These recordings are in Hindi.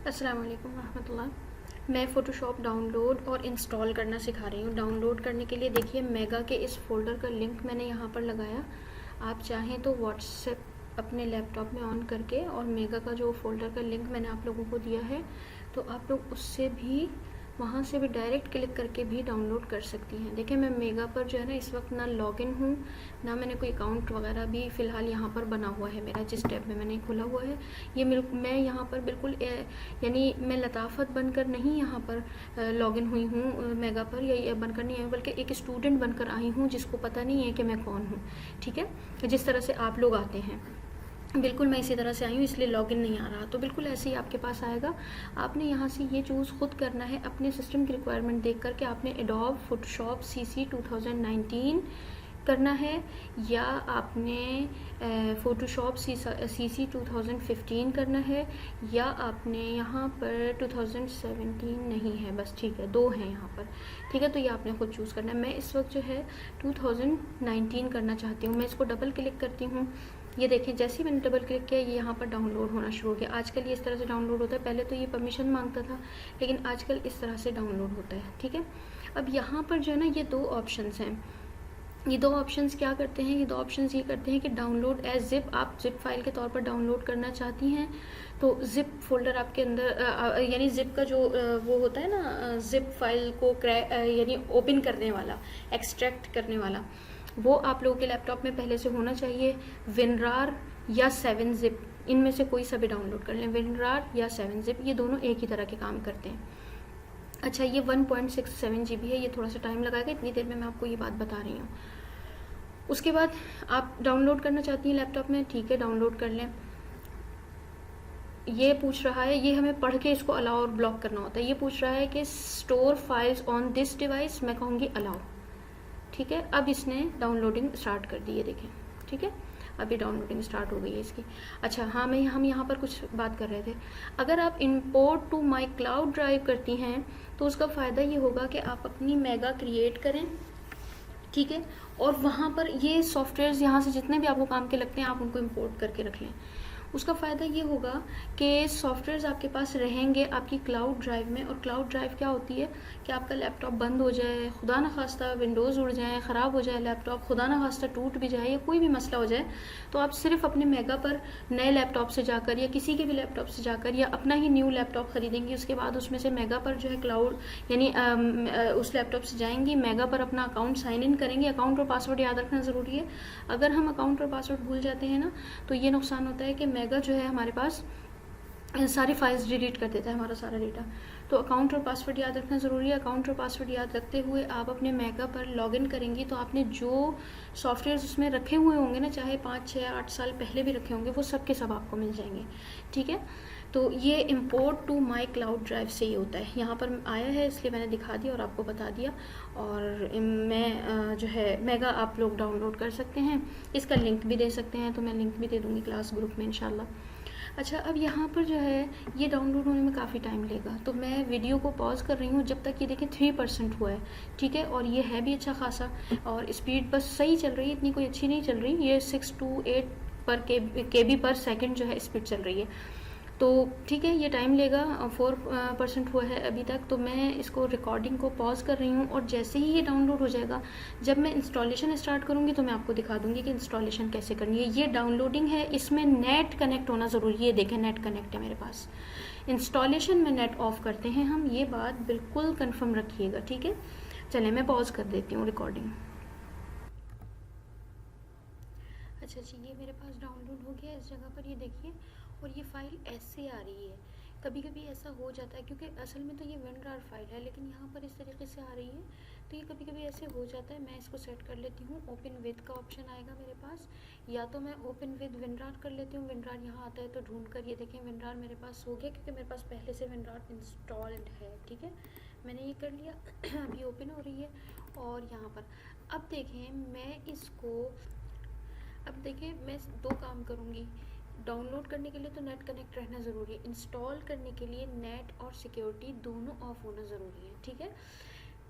अस्सलाम वालेकुम रहमतुल्लाह। मैं फ़ोटोशॉप डाउनलोड और इंस्टॉल करना सिखा रही हूँ। डाउनलोड करने के लिए देखिए मेगा के इस फ़ोल्डर का लिंक मैंने यहाँ पर लगाया। आप चाहें तो व्हाट्सएप अपने लैपटॉप में ऑन करके और मेगा का जो फ़ोल्डर का लिंक मैंने आप लोगों को दिया है तो आप लोग उससे भी वहाँ से भी डायरेक्ट क्लिक करके भी डाउनलोड कर सकती हैं। देखिए मैं मेगा पर जो है ना इस वक्त ना लॉगिन हूँ, ना मैंने कोई अकाउंट वगैरह भी फ़िलहाल यहाँ पर बना हुआ है। मेरा जिस टैब में मैंने खोला हुआ है ये मैं यहाँ पर बिल्कुल यानी मैं लताफ़त बनकर नहीं यहाँ पर लॉगिन हुई हूँ मेगा पर, या ये बनकर नहीं आई बल्कि एक स्टूडेंट बनकर आई हूँ जिसको पता नहीं है कि मैं कौन हूँ। ठीक है, जिस तरह से आप लोग आते हैं बिल्कुल मैं इसी तरह से आई हूँ, इसलिए लॉगिन नहीं आ रहा। तो बिल्कुल ऐसे ही आपके पास आएगा। आपने यहाँ से ये चूज़ खुद करना है अपने सिस्टम की रिक्वायरमेंट देख कर के आपने एडोब फोटोशॉप CC 2019 करना है, या आपने फ़ोटोशॉप CC 2015 करना है, या आपने यहाँ पर 2017 नहीं है, बस ठीक है, दो हैं यहाँ पर। ठीक है, तो ये आपने खुद चूज़ करना है। मैं इस वक्त जो है 2019 करना चाहती हूँ। मैं इसको डबल क्लिक करती हूँ। ये देखिए जैसे ही मैंने डबल क्लिक किया ये यहाँ पर डाउनलोड होना शुरू हो गया। आजकल ये इस तरह से डाउनलोड होता है, पहले तो ये परमिशन मांगता था लेकिन आजकल इस तरह से डाउनलोड होता है। ठीक है, अब यहाँ पर जो है ना ये दो ऑप्शंस हैं। ये दो ऑप्शंस क्या करते हैं, ये दो ऑप्शंस ये करते हैं कि डाउनलोड एज जिप, आप जिप फाइल के तौर पर डाउनलोड करना चाहती हैं तो जिप फोल्डर आपके अंदर यानी जिप का जो वो होता है ना, जिप फाइल को यानी ओपन करने वाला, एक्सट्रैक्ट करने वाला, वो आप लोगों के लैपटॉप में पहले से होना चाहिए। विनरार या 7-zip, इनमें से कोई सा भी डाउनलोड कर लें। विनरार या 7-zip ये दोनों एक ही तरह के काम करते हैं। अच्छा, ये 1.67 GB है, ये थोड़ा सा टाइम लगाएगा, इतनी देर में मैं आपको ये बात बता रही हूँ। उसके बाद आप डाउनलोड करना चाहती हैं लैपटॉप में, ठीक है, डाउनलोड कर लें। ये पूछ रहा है, ये हमें पढ़ के इसको अलाउ और ब्लॉक करना होता है। ये पूछ रहा है कि store files on this device, मैं कहूँगी अलाउ। ठीक है, अब इसने डाउनलोडिंग स्टार्ट कर दी है, देखें। ठीक है, अभी डाउनलोडिंग स्टार्ट हो गई है इसकी। अच्छा हाँ, हम यहाँ पर कुछ बात कर रहे थे। अगर आप import to my cloud drive करती हैं तो उसका फ़ायदा ये होगा कि आप अपनी मेगा क्रिएट करें, ठीक है, और वहाँ पर ये सॉफ्टवेयर्स यहाँ से जितने भी आपको काम के लगते हैं आप उनको इंपोर्ट करके रख लें। उसका फ़ायदा ये होगा कि सॉफ्टवेयर्स आपके पास रहेंगे आपकी क्लाउड ड्राइव में। और क्लाउड ड्राइव क्या होती है कि आपका लैपटॉप बंद हो जाए, खुदा न खास्ता विंडोज़ उड़ जाए, ख़राब हो जाए लैपटॉप, खुदा न खास्ता टूट भी जाए या कोई भी मसला हो जाए, तो आप सिर्फ अपने मेगा पर नए लैपटॉप से जाकर या किसी के भी लैपटॉप से जाकर या अपना ही न्यू लैपटॉप ख़रीदेंगी, उसके बाद उसमें से मेगा पर जो है क्लाउड यानी उस लैपटॉप से जाएंगी, मेगा पर अपना अकाउंट साइन इन करेंगे। अकाउंट और पासवर्ड याद रखना ज़रूरी है। अगर हम अकाउंट और पासवर्ड भूल जाते हैं ना तो ये नुकसान होता है कि मेगा जो है हमारे पास सारी फाइल्स डिलीट कर देता है, हमारा सारा डेटा। तो अकाउंट और पासवर्ड याद रखना ज़रूरी है। अकाउंट और पासवर्ड याद रखते हुए आप अपने मेगा पर लॉगिन करेंगी तो आपने जो सॉफ्टवेयर उसमें रखे हुए होंगे ना, चाहे 5, 6, 8 साल पहले भी रखे होंगे, वो सब के सब आपको मिल जाएंगे। ठीक है, तो ये import to my cloud drive से ही होता है। यहाँ पर आया है इसलिए मैंने दिखा दिया और आपको बता दिया। और मैं जो है मेगा आप लोग डाउनलोड कर सकते हैं, इसका लिंक भी दे सकते हैं, तो मैं लिंक भी दे दूँगी क्लास ग्रुप में इंशाल्लाह। अच्छा, अब यहाँ पर जो है ये डाउनलोड होने में काफ़ी टाइम लेगा, तो मैं वीडियो को पॉज कर रही हूँ जब तक ये देखें 3% हुआ है। ठीक है, और ये है भी अच्छा खासा, और स्पीड बस सही चल रही है, इतनी कोई अच्छी नहीं चल रही। ये 6 to 8 पर KB पर सेकंड जो है स्पीड चल रही है। तो ठीक है, ये टाइम लेगा। 4% हुआ है अभी तक, तो मैं इसको रिकॉर्डिंग को पॉज कर रही हूँ और जैसे ही ये डाउनलोड हो जाएगा, जब मैं इंस्टॉलेशन स्टार्ट करूँगी तो मैं आपको दिखा दूँगी कि इंस्टॉलेशन कैसे करनी है। ये डाउनलोडिंग है, इसमें नेट कनेक्ट होना ज़रूरी है। देखें नेट कनेक्ट है मेरे पास। इंस्टॉलेशन में नेट ऑफ करते हैं हम, ये बात बिल्कुल कन्फर्म रखिएगा। ठीक है, चलें मैं पॉज कर देती हूँ रिकॉर्डिंग। अच्छा जी, ये मेरे पास डाउनलोड हो गया इस जगह पर, ये देखिए, और ये फ़ाइल ऐसे आ रही है। कभी कभी ऐसा हो जाता है क्योंकि असल में तो ये WinRAR फाइल है, लेकिन यहाँ पर इस तरीके से आ रही है, तो ये कभी कभी ऐसे हो जाता है। मैं इसको सेट कर लेती हूँ, ओपन विद का ऑप्शन आएगा मेरे पास, या तो मैं ओपन विद WinRAR कर लेती हूँ। WinRAR यहाँ आता है तो ढूंढ कर, ये देखें WinRAR मेरे पास हो गया क्योंकि मेरे पास पहले से WinRAR इंस्टॉल्ड है। ठीक है, मैंने ये कर लिया। अभी ओपन हो रही है और यहाँ पर अब देखें मैं इसको, अब देखिए मैं दो काम करूँगी। डाउनलोड करने के लिए तो नेट कनेक्ट रहना ज़रूरी है, इंस्टॉल करने के लिए नेट और सिक्योरिटी दोनों ऑफ होना ज़रूरी है। ठीक है,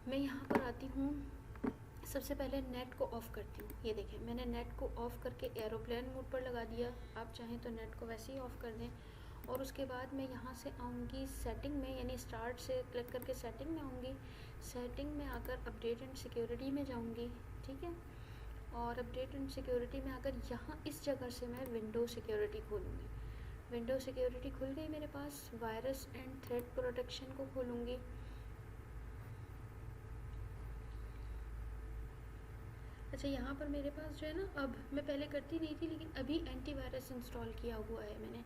मैं यहाँ पर आती हूँ, सबसे पहले नेट को ऑफ़ करती हूँ। ये देखें मैंने नेट को ऑफ़ करके एरोप्लेन मोड पर लगा दिया। आप चाहें तो नेट को वैसे ही ऑफ़ कर दें और उसके बाद मैं यहाँ से आऊँगी सेटिंग में, यानी स्टार्ट से क्लिक करके सेटिंग में आऊँगी। सेटिंग में आकर अपडेट एंड सिक्योरिटी में जाऊँगी, ठीक है। और अपडेट एंड सिक्योरिटी में आकर यहाँ इस जगह से मैं विंडो सिक्योरिटी खोलूँगी। विंडो सिक्योरिटी खुल गई मेरे पास। वायरस एंड थ्रेट प्रोटेक्शन को खोलूँगी। अच्छा, यहाँ पर मेरे पास जो है ना, अब मैं पहले करती नहीं थी लेकिन अभी एंटीवायरस इंस्टॉल किया हुआ है मैंने,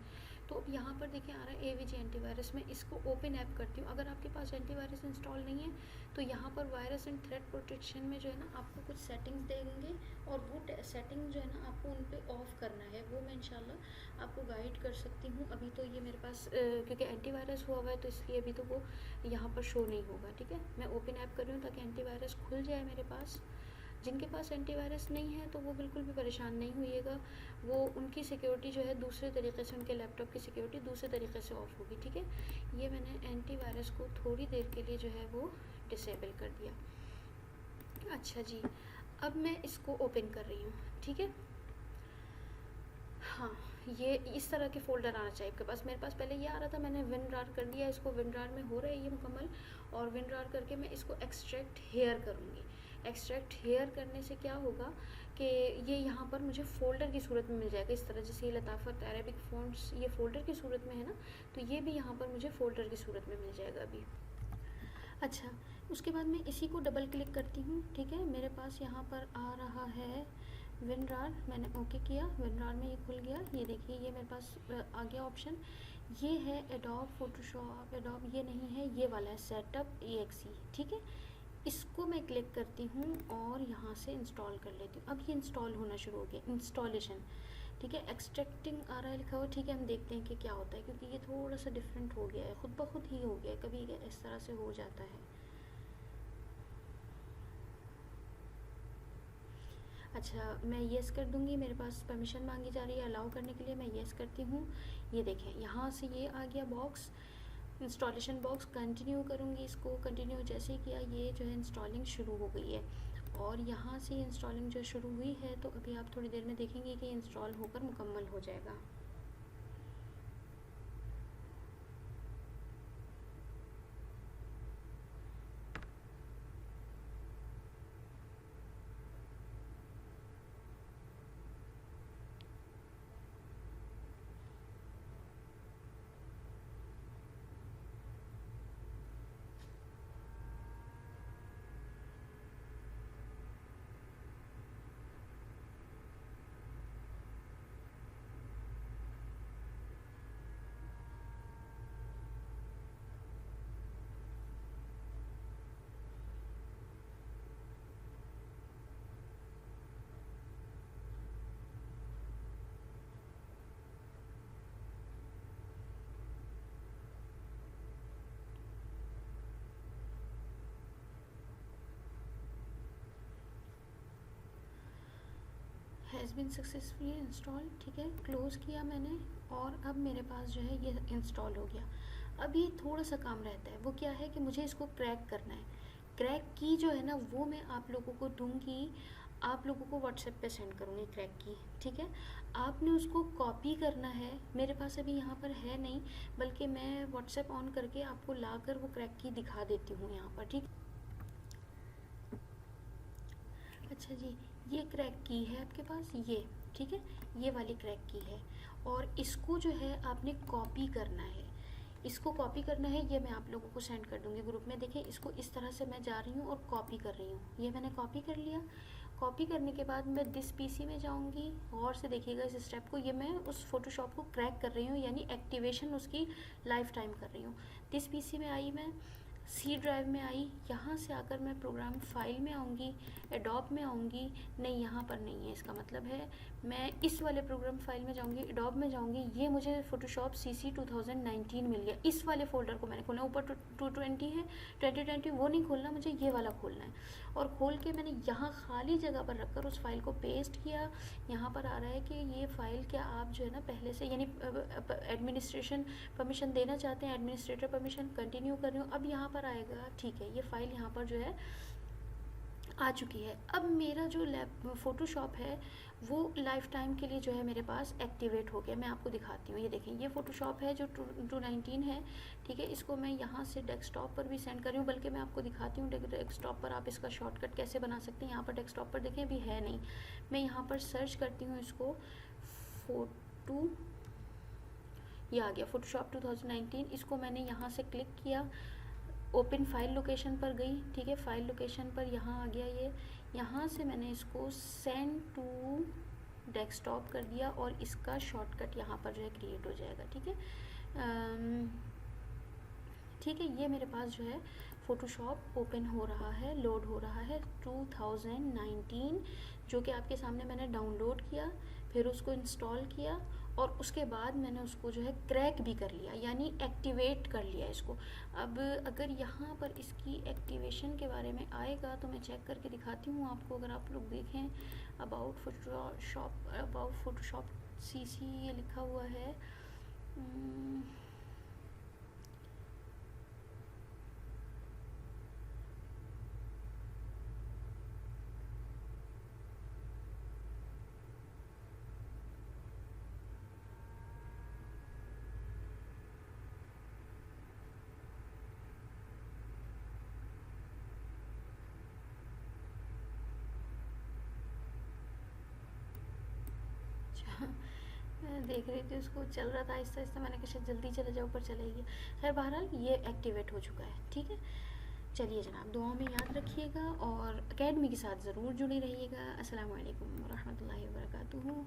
तो अब यहाँ पर देखिए आ रहा है AVG एंटीवायरस। मैं इसको ओपन ऐप करती हूँ। अगर आपके पास एंटीवायरस इंस्टॉल नहीं है तो यहाँ पर वायरस एंड थ्रेट प्रोटेक्शन में जो है ना आपको कुछ सेटिंग्स देंगे, और वो सेटिंग जो है ना आपको उन पर ऑफ़ करना है। वो मैं इंशाल्लाह आपको गाइड कर सकती हूँ। अभी तो ये मेरे पास क्योंकि एंटीवायरस हुआ हुआ है तो इसलिए अभी तो वो यहाँ पर शो नहीं होगा, ठीक है। मैं ओपन ऐप कर रही हूँ ताकि एंटीवायरस खुल जाए मेरे पास। जिनके पास एंटीवायरस नहीं है तो वो बिल्कुल भी परेशान नहीं होइएगा। वो उनकी सिक्योरिटी जो है दूसरे तरीके से, उनके लैपटॉप की सिक्योरिटी दूसरे तरीके से ऑफ होगी, ठीक है। ये मैंने एंटीवायरस को थोड़ी देर के लिए जो है वो डिसेबल कर दिया। अच्छा जी, अब मैं इसको ओपन कर रही हूँ, ठीक है। हाँ, ये इस तरह के फ़ोल्डर आना चाहिए आपके पास। मेरे पास पहले ये आ रहा था, मैंने WinRAR कर दिया इसको। WinRAR में हो रहा है ये मुकम्मल, और WinRAR करके मैं इसको एक्सट्रैक्ट हेयर करूँगी। एक्सट्रैक्ट हेयर करने से क्या होगा कि ये यहाँ पर मुझे फ़ोल्डर की सूरत में मिल जाएगा इस तरह। जैसे ये लताफ़त अरेबिक फ़ॉन्ट्स ये फ़ोल्डर की सूरत में है ना, तो ये भी यहाँ पर मुझे फ़ोल्डर की सूरत में मिल जाएगा अभी। अच्छा, उसके बाद मैं इसी को डबल क्लिक करती हूँ, ठीक है। मेरे पास यहाँ पर आ रहा है WinRAR। मैंने ओके किया, WinRAR में ये खुल गया। ये देखिए ये मेरे पास आ गया ऑप्शन। ये है एडोब फोटोशॉप, एडोब ये नहीं है, ये वाला है सेटअप EXE, ठीक है। इसको मैं क्लिक करती हूँ और यहाँ से इंस्टॉल कर लेती हूँ। अब ये इंस्टॉल होना शुरू हो गया, इंस्टॉलेशन, ठीक है। एक्सट्रैक्टिंग आ रहा है लिखा हुआ, ठीक है। हम देखते हैं कि क्या होता है, क्योंकि ये थोड़ा सा डिफरेंट हो गया है, खुद ब खुद ही हो गया है, कभी इस तरह से हो जाता है। अच्छा, मैं येस कर दूँगी। मेरे पास परमिशन मांगी जा रही है अलाउ करने के लिए, मैं येस करती हूँ। ये देखें यहाँ से ये आ गया बॉक्स, इंस्टॉलेशन बॉक्स। कंटिन्यू करूँगी इसको। कंटिन्यू जैसे ही किया ये जो है इंस्टॉलिंग शुरू हो गई है, और यहाँ से इंस्टॉलिंग जो शुरू हुई है तो अभी आप थोड़ी देर में देखेंगे कि इंस्टॉल होकर मुकम्मल हो जाएगा। हैज़ बीन सक्सेसफुली इंस्टॉल, ठीक है। क्लोज़ किया मैंने, और अब मेरे पास जो है ये इंस्टॉल हो गया। अभी थोड़ा सा काम रहता है, वो क्या है कि मुझे इसको क्रैक करना है। क्रैक की जो है ना वो मैं आप लोगों को दूंगी, आप लोगों को व्हाट्सएप पे सेंड करूँगी क्रैक की, ठीक है। आपने उसको कॉपी करना है, मेरे पास अभी यहाँ पर है नहीं, बल्कि मैं व्हाट्सएप ऑन करके आपको लाकर वो क्रैक की दिखा देती हूँ यहाँ पर, ठीक। अच्छा जी, ये क्रैक की है आपके पास, ये ठीक है, ये वाली क्रैक की है, और इसको जो है आपने कॉपी करना है। इसको कॉपी करना है, ये मैं आप लोगों को सेंड कर दूँगी ग्रुप में। देखिए इसको इस तरह से मैं जा रही हूँ और कॉपी कर रही हूँ। ये मैंने कॉपी कर लिया। कॉपी करने के बाद मैं दिस PC में जाऊँगी, और से देखिएगा इस स्टेप को। ये मैं उस फोटोशॉप को क्रैक कर रही हूँ, यानी एक्टिवेशन उसकी लाइफ टाइम कर रही हूँ। दिस PC में आई मैं, C ड्राइव में आई, यहाँ से आकर मैं प्रोग्राम फाइल में आऊँगी, एडोब में आऊँगी। नहीं, यहाँ पर नहीं है, इसका मतलब है मैं इस वाले प्रोग्राम फाइल में जाऊँगी, एडोब में जाऊँगी। ये मुझे फोटोशॉप CC 2019 मिल गया। इस वाले फोल्डर को मैंने खोलना, ऊपर 220 है, 2020 वो नहीं खोलना मुझे, ये वाला खोलना है। और खोल के मैंने यहाँ खाली जगह पर रखकर उस फाइल को पेस्ट किया। यहाँ पर आ रहा है कि ये फ़ाइल क्या आप जो है ना पहले से, यानी एडमिनिस्ट्रेशन परमिशन देना चाहते हैं, एडमिनिस्ट्रेटर परमिशन, कंटिन्यू कर रही हूँ। अब यहाँ पर आएगा, ठीक है, ये फ़ाइल यहाँ पर जो है आ चुकी है। अब मेरा जो फ़ोटोशॉप है वो लाइफ टाइम के लिए जो है मेरे पास एक्टिवेट हो गया। मैं आपको दिखाती हूँ, ये देखें, ये फ़ोटोशॉप है जो 219 है, ठीक है। इसको मैं यहाँ से डेस्कटॉप पर भी सेंड कर रही हूँ, बल्कि मैं आपको दिखाती हूँ डेस्कटॉप पर आप इसका शॉर्टकट कैसे बना सकते हैं। यहाँ पर डेस्कटॉप पर देखें अभी है नहीं, मैं यहाँ पर सर्च करती हूँ इसको, फ़ोटो, ये आ गया फ़ोटोशॉप 2019। इसको मैंने यहाँ से क्लिक किया, ओपन फाइल लोकेशन पर गई, ठीक है। फाइल लोकेशन पर यहाँ आ गया ये, यहाँ से मैंने इसको सेंड टू डेस्कटॉप कर दिया और इसका शॉर्टकट यहाँ पर जो है क्रिएट हो जाएगा, ठीक है। ठीक है, ये मेरे पास जो है फ़ोटोशॉप ओपन हो रहा है, लोड हो रहा है 2019, जो कि आपके सामने मैंने डाउनलोड किया, फिर उसको इंस्टॉल किया और उसके बाद मैंने उसको जो है क्रैक भी कर लिया, यानी एक्टिवेट कर लिया इसको। अब अगर यहाँ पर इसकी एक्टिवेशन के बारे में आएगा तो मैं चेक करके दिखाती हूँ आपको। अगर आप लोग देखें अबाउट फ़ोटोशॉप CC ये लिखा हुआ है, मैं देख रही थी उसको चल रहा था आहिस्ता आहिस्ता, मैंने कहा जल्दी चले जाओ, ऊपर चले गया। खैर बहरहाल ये एक्टिवेट हो चुका है, ठीक है। चलिए जनाब, दुआओं में याद रखिएगा और अकेडमी के साथ ज़रूर जुड़े रहिएगा। अस्सलाम वालेकुम वरहमतुल्लाहि वबरकातुहू।